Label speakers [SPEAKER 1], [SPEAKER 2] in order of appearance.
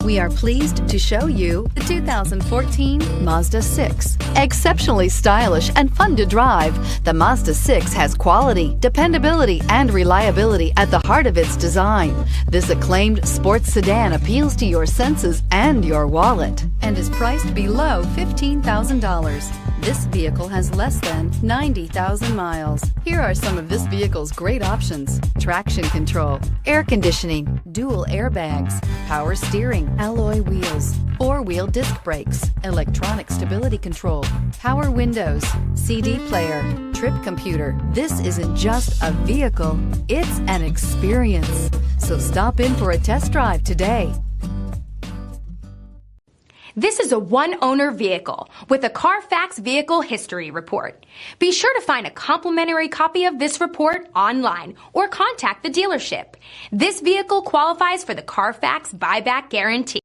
[SPEAKER 1] We are pleased to show you the 2014 Mazda 6. Exceptionally stylish and fun to drive, the Mazda 6 has quality, dependability, and reliability at the heart of its design. This acclaimed sports sedan appeals to your senses and your wallet and is priced below $15,000. This vehicle has less than 90,000 miles. Here are some of this vehicle's great options: traction control, air conditioning, dual airbags, power steering, alloy wheels, four-wheel disc brakes, electronic stability control, power windows, CD player, trip computer. This isn't just a vehicle, it's an experience. So stop in for a test drive today.
[SPEAKER 2] This is a one-owner vehicle with a CARFAX Vehicle History Report. Be sure to find a complimentary copy of this report online or contact the dealership. This vehicle qualifies for the CARFAX Buyback Guarantee.